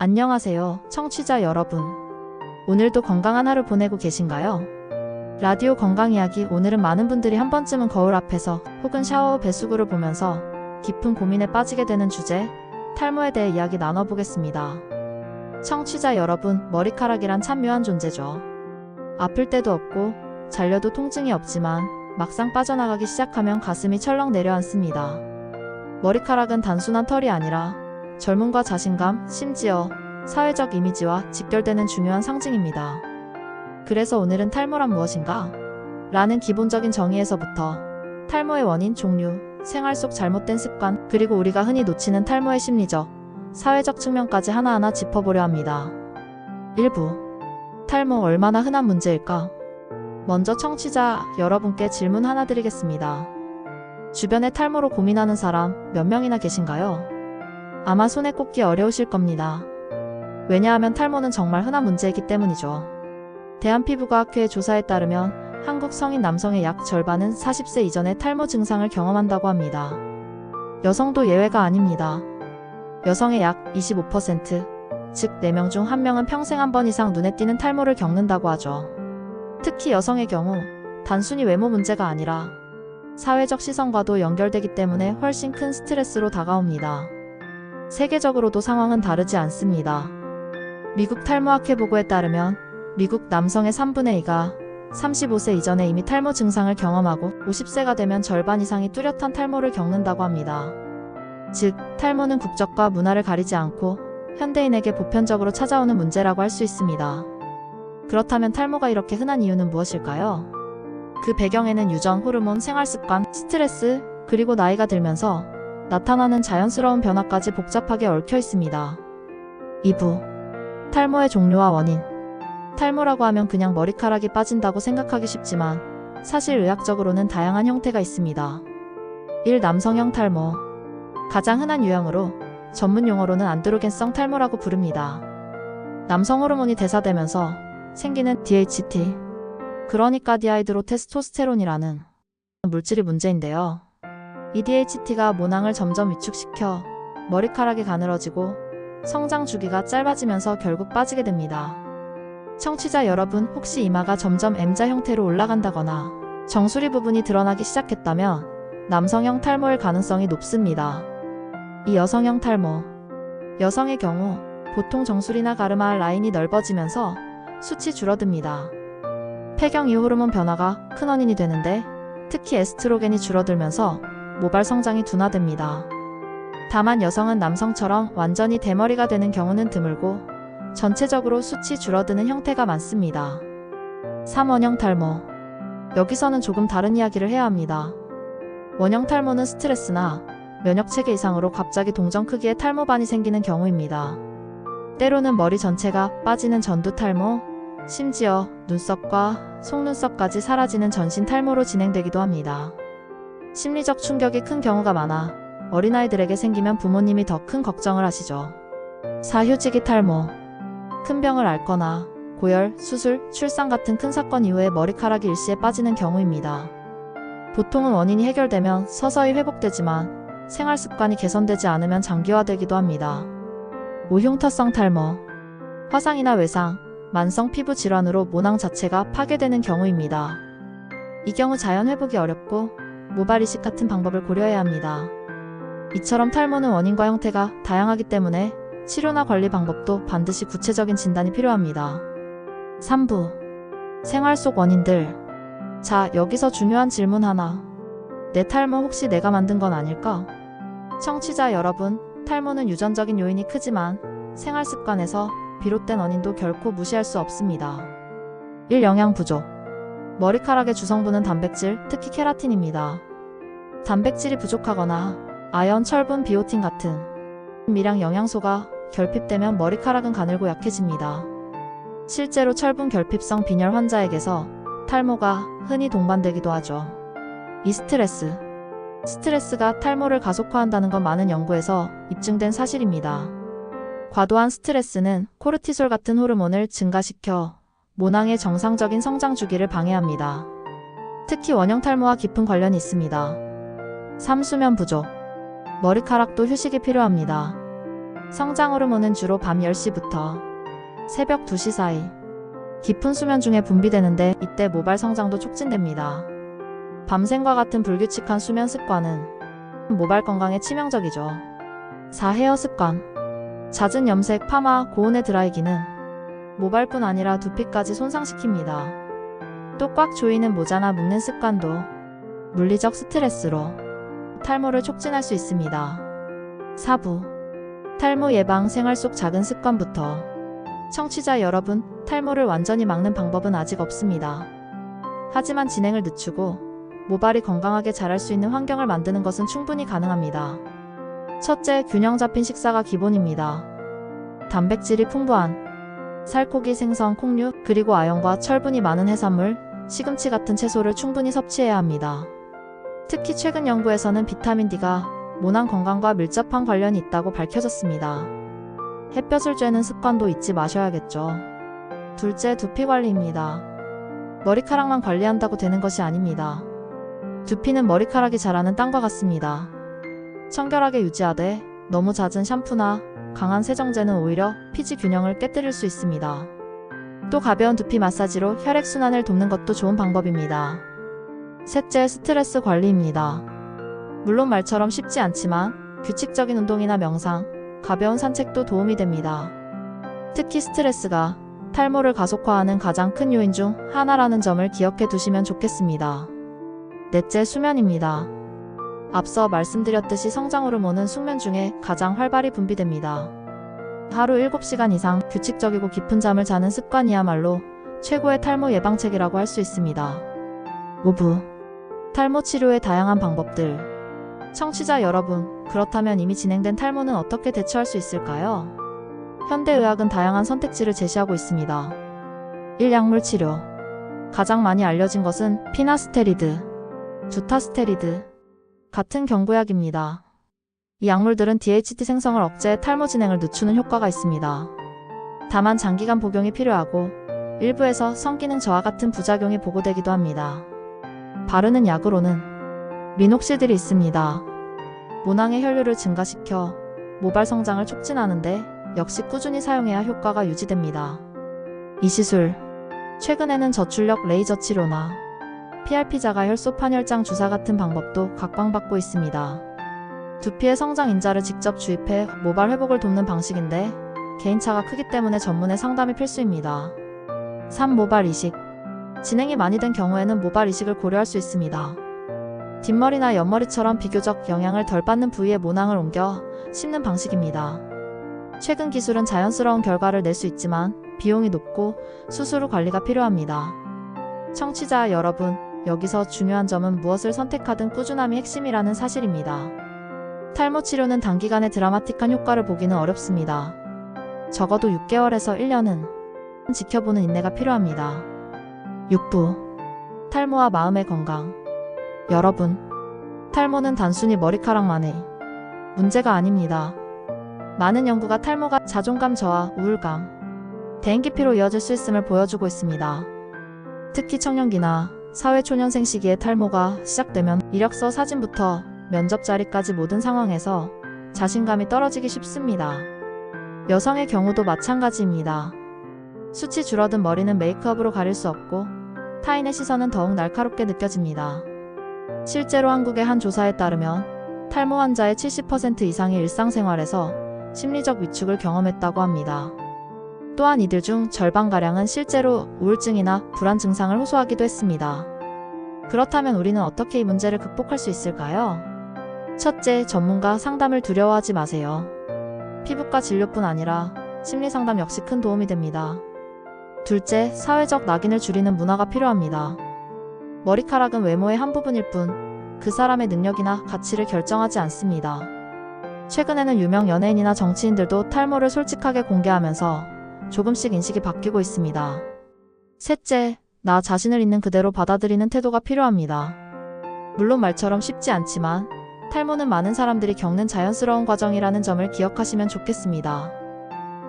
안녕하세요, 청취자 여러분. 오늘도 건강한 하루 보내고 계신가요? 라디오 건강 이야기. 오늘은 많은 분들이 한 번쯤은 거울 앞에서 혹은 샤워 후 배수구를 보면서 깊은 고민에 빠지게 되는 주제, 탈모에 대해 이야기 나눠보겠습니다. 청취자 여러분, 머리카락이란 참 묘한 존재죠. 아플 때도 없고 잘려도 통증이 없지만 막상 빠져나가기 시작하면 가슴이 철렁 내려앉습니다. 머리카락은 단순한 털이 아니라 젊음과 자신감, 심지어 사회적 이미지와 직결되는 중요한 상징입니다. 그래서 오늘은 탈모란 무엇인가? 라는 기본적인 정의에서부터 탈모의 원인, 종류, 생활 속 잘못된 습관, 그리고 우리가 흔히 놓치는 탈모의 심리적, 사회적 측면까지 하나하나 짚어보려 합니다. 1부. 탈모 얼마나 흔한 문제일까? 먼저 청취자 여러분께 질문 하나 드리겠습니다. 주변에 탈모로 고민하는 사람 몇 명이나 계신가요? 아마 손에 꼽기 어려우실 겁니다. 왜냐하면 탈모는 정말 흔한 문제이기 때문이죠. 대한피부과학회 조사에 따르면 한국 성인 남성의 약 절반은 40세 이전에 탈모 증상을 경험한다고 합니다. 여성도 예외가 아닙니다. 여성의 약 25%, 즉 4명 중 1명은 평생 한 번 이상 눈에 띄는 탈모를 겪는다고 하죠. 특히 여성의 경우 단순히 외모 문제가 아니라 사회적 시선과도 연결되기 때문에 훨씬 큰 스트레스로 다가옵니다. 세계적으로도 상황은 다르지 않습니다. 미국 탈모학회 보고에 따르면 미국 남성의 3분의 2가 35세 이전에 이미 탈모 증상을 경험하고 50세가 되면 절반 이상이 뚜렷한 탈모를 겪는다고 합니다. 즉, 탈모는 국적과 문화를 가리지 않고 현대인에게 보편적으로 찾아오는 문제라고 할 수 있습니다. 그렇다면 탈모가 이렇게 흔한 이유는 무엇일까요? 그 배경에는 유전, 호르몬, 생활습관, 스트레스, 그리고 나이가 들면서 나타나는 자연스러운 변화까지 복잡하게 얽혀 있습니다. 2부. 탈모의 종류와 원인. 탈모라고 하면 그냥 머리카락이 빠진다고 생각하기 쉽지만 사실 의학적으로는 다양한 형태가 있습니다. 1. 남성형 탈모. 가장 흔한 유형으로 전문 용어로는 안드로겐성 탈모라고 부릅니다. 남성 호르몬이 대사되면서 생기는 DHT, 그러니까 디하이드로테스토스테론이라는 물질이 문제인데요. 이 DHT가 모낭을 점점 위축시켜 머리카락이 가늘어지고 성장 주기가 짧아지면서 결국 빠지게 됩니다. 청취자 여러분, 혹시 이마가 점점 M자 형태로 올라간다거나 정수리 부분이 드러나기 시작했다면 남성형 탈모일 가능성이 높습니다. 이 여성형 탈모. 여성의 경우 보통 정수리나 가르마 라인이 넓어지면서 숱이 줄어듭니다. 폐경 이후 호르몬 변화가 큰 원인이 되는데 특히 에스트로겐이 줄어들면서 모발 성장이 둔화됩니다. 다만 여성은 남성처럼 완전히 대머리가 되는 경우는 드물고 전체적으로 숱이 줄어드는 형태가 많습니다. 3. 원형 탈모. 여기서는 조금 다른 이야기를 해야 합니다. 원형 탈모는 스트레스나 면역체계 이상으로 갑자기 동전 크기의 탈모반이 생기는 경우입니다. 때로는 머리 전체가 빠지는 전두 탈모, 심지어 눈썹과 속눈썹까지 사라지는 전신 탈모로 진행되기도 합니다. 심리적 충격이 큰 경우가 많아 어린아이들에게 생기면 부모님이 더 큰 걱정을 하시죠. 4. 휴지기 탈모. 큰 병을 앓거나 고열, 수술, 출산 같은 큰 사건 이후에 머리카락이 일시에 빠지는 경우입니다. 보통은 원인이 해결되면 서서히 회복되지만 생활 습관이 개선되지 않으면 장기화되기도 합니다. 5. 흉터성 탈모. 화상이나 외상, 만성 피부 질환으로 모낭 자체가 파괴되는 경우입니다. 이 경우 자연 회복이 어렵고 모발 이식 같은 방법을 고려해야 합니다. 이처럼 탈모는 원인과 형태가 다양하기 때문에 치료나 관리 방법도 반드시 구체적인 진단이 필요합니다. 3부. 생활 속 원인들. 자, 여기서 중요한 질문 하나. 내 탈모 혹시 내가 만든 건 아닐까? 청취자 여러분, 탈모는 유전적인 요인이 크지만 생활 습관에서 비롯된 원인도 결코 무시할 수 없습니다. 1. 영양 부족. 머리카락의 주성분은 단백질, 특히 케라틴입니다. 단백질이 부족하거나 아연, 철분, 비오틴 같은 미량 영양소가 결핍되면 머리카락은 가늘고 약해집니다. 실제로 철분 결핍성 빈혈 환자에게서 탈모가 흔히 동반되기도 하죠. 2. 스트레스. 스트레스가 탈모를 가속화한다는 건 많은 연구에서 입증된 사실입니다. 과도한 스트레스는 코르티솔 같은 호르몬을 증가시켜 모낭의 정상적인 성장 주기를 방해합니다. 특히 원형 탈모와 깊은 관련이 있습니다. 3. 수면 부족. 머리카락도 휴식이 필요합니다. 성장 호르몬은 주로 밤 10시부터 새벽 2시 사이 깊은 수면 중에 분비되는데 이때 모발 성장도 촉진됩니다. 밤샘과 같은 불규칙한 수면 습관은 모발 건강에 치명적이죠. 4. 헤어 습관. 잦은 염색, 파마, 고온의 드라이기는 모발뿐 아니라 두피까지 손상시킵니다. 또 꽉 조이는 모자나 묶는 습관도 물리적 스트레스로 탈모를 촉진할 수 있습니다. 4부. 탈모 예방 생활 속 작은 습관부터. 청취자 여러분, 탈모를 완전히 막는 방법은 아직 없습니다. 하지만 진행을 늦추고 모발이 건강하게 자랄 수 있는 환경을 만드는 것은 충분히 가능합니다. 첫째, 균형 잡힌 식사가 기본입니다. 단백질이 풍부한 살코기, 생선, 콩류, 그리고 아연과 철분이 많은 해산물, 시금치 같은 채소를 충분히 섭취해야 합니다. 특히 최근 연구에서는 비타민 D가 모낭 건강과 밀접한 관련이 있다고 밝혀졌습니다. 햇볕을 쬐는 습관도 잊지 마셔야겠죠. 둘째, 두피 관리입니다. 머리카락만 관리한다고 되는 것이 아닙니다. 두피는 머리카락이 자라는 땅과 같습니다. 청결하게 유지하되 너무 잦은 샴푸나 강한 세정제는 오히려 피지 균형을 깨뜨릴 수 있습니다. 또 가벼운 두피 마사지로 혈액순환을 돕는 것도 좋은 방법입니다. 셋째, 스트레스 관리입니다. 물론 말처럼 쉽지 않지만 규칙적인 운동이나 명상, 가벼운 산책도 도움이 됩니다. 특히 스트레스가 탈모를 가속화하는 가장 큰 요인 중 하나라는 점을 기억해 두시면 좋겠습니다. 넷째, 수면입니다. 앞서 말씀드렸듯이 성장 호르몬은 숙면 중에 가장 활발히 분비됩니다. 하루 7시간 이상 규칙적이고 깊은 잠을 자는 습관이야말로 최고의 탈모 예방책이라고 할 수 있습니다. 5부. 탈모 치료의 다양한 방법들. 청취자 여러분, 그렇다면 이미 진행된 탈모는 어떻게 대처할 수 있을까요? 현대의학은 다양한 선택지를 제시하고 있습니다. 1. 약물 치료. 가장 많이 알려진 것은 피나스테리드, 두타스테리드 같은 경구약입니다. 이 약물들은 DHT 생성을 억제해 탈모 진행을 늦추는 효과가 있습니다. 다만 장기간 복용이 필요하고 일부에서 성기능 저하 같은 부작용이 보고되기도 합니다. 바르는 약으로는 미녹시딜이 있습니다. 모낭의 혈류를 증가시켜 모발 성장을 촉진하는데 역시 꾸준히 사용해야 효과가 유지됩니다. 이 시술, 최근에는 저출력 레이저 치료나 PRP 자가혈소 판혈장 주사 같은 방법도 각광받고 있습니다. 두피의 성장 인자를 직접 주입해 모발 회복을 돕는 방식인데 개인차가 크기 때문에 전문의 상담이 필수입니다. 3. 모발 이식. 진행이 많이 된 경우에는 모발 이식을 고려할 수 있습니다. 뒷머리나 옆머리처럼 비교적 영향을 덜 받는 부위에 모낭을 옮겨 심는 방식입니다. 최근 기술은 자연스러운 결과를 낼 수 있지만 비용이 높고 수술 후 관리가 필요합니다. 청취자 여러분, 여기서 중요한 점은 무엇을 선택하든 꾸준함이 핵심이라는 사실입니다. 탈모 치료는 단기간에 드라마틱한 효과를 보기는 어렵습니다. 적어도 6개월에서 1년은 지켜보는 인내가 필요합니다. 6부. 탈모와 마음의 건강. 여러분, 탈모는 단순히 머리카락만의 문제가 아닙니다. 많은 연구가 탈모가 자존감 저하, 우울감, 대인기피로 이어질 수 있음을 보여주고 있습니다. 특히 청년기나 사회초년생 시기에 탈모가 시작되면 이력서 사진부터 면접 자리까지 모든 상황에서 자신감이 떨어지기 쉽습니다. 여성의 경우도 마찬가지입니다. 숱이 줄어든 머리는 메이크업으로 가릴 수 없고 타인의 시선은 더욱 날카롭게 느껴집니다. 실제로 한국의 한 조사에 따르면 탈모 환자의 70% 이상이 일상생활에서 심리적 위축을 경험했다고 합니다. 또한 이들 중 절반가량은 실제로 우울증이나 불안 증상을 호소하기도 했습니다. 그렇다면 우리는 어떻게 이 문제를 극복할 수 있을까요? 첫째, 전문가 상담을 두려워하지 마세요. 피부과 진료뿐 아니라 심리상담 역시 큰 도움이 됩니다. 둘째, 사회적 낙인을 줄이는 문화가 필요합니다. 머리카락은 외모의 한 부분일 뿐 그 사람의 능력이나 가치를 결정하지 않습니다. 최근에는 유명 연예인이나 정치인들도 탈모를 솔직하게 공개하면서 조금씩 인식이 바뀌고 있습니다. 셋째, 나 자신을 있는 그대로 받아들이는 태도가 필요합니다. 물론 말처럼 쉽지 않지만 탈모는 많은 사람들이 겪는 자연스러운 과정이라는 점을 기억하시면 좋겠습니다.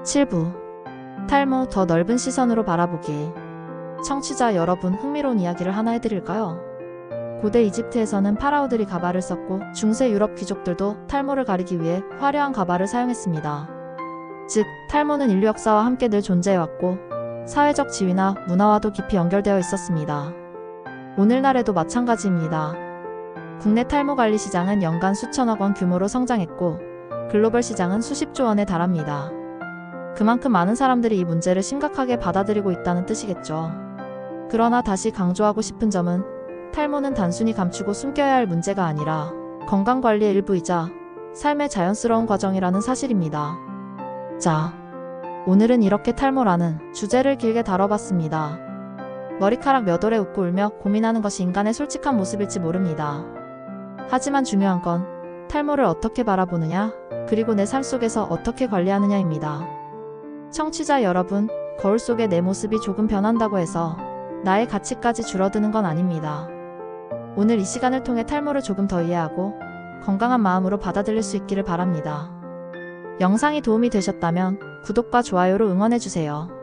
7부. 탈모 더 넓은 시선으로 바라보기. 청취자 여러분, 흥미로운 이야기를 하나 해드릴까요? 고대 이집트에서는 파라오들이 가발을 썼고 중세 유럽 귀족들도 탈모를 가리기 위해 화려한 가발을 사용했습니다. 즉, 탈모는 인류 역사와 함께 늘 존재해왔고 사회적 지위나 문화와도 깊이 연결되어 있었습니다. 오늘날에도 마찬가지입니다. 국내 탈모 관리 시장은 연간 수천억 원 규모로 성장했고 글로벌 시장은 수십조 원에 달합니다. 그만큼 많은 사람들이 이 문제를 심각하게 받아들이고 있다는 뜻이겠죠. 그러나 다시 강조하고 싶은 점은 탈모는 단순히 감추고 숨겨야 할 문제가 아니라 건강관리의 일부이자 삶의 자연스러운 과정이라는 사실입니다. 자, 오늘은 이렇게 탈모라는 주제를 길게 다뤄봤습니다. 머리카락 몇 올에 웃고 울며 고민하는 것이 인간의 솔직한 모습일지 모릅니다. 하지만 중요한 건 탈모를 어떻게 바라보느냐, 그리고 내 삶 속에서 어떻게 관리하느냐입니다. 청취자 여러분, 거울 속의 내 모습이 조금 변한다고 해서 나의 가치까지 줄어드는 건 아닙니다. 오늘 이 시간을 통해 탈모를 조금 더 이해하고 건강한 마음으로 받아들일 수 있기를 바랍니다. 영상이 도움이 되셨다면 구독과 좋아요로 응원해주세요.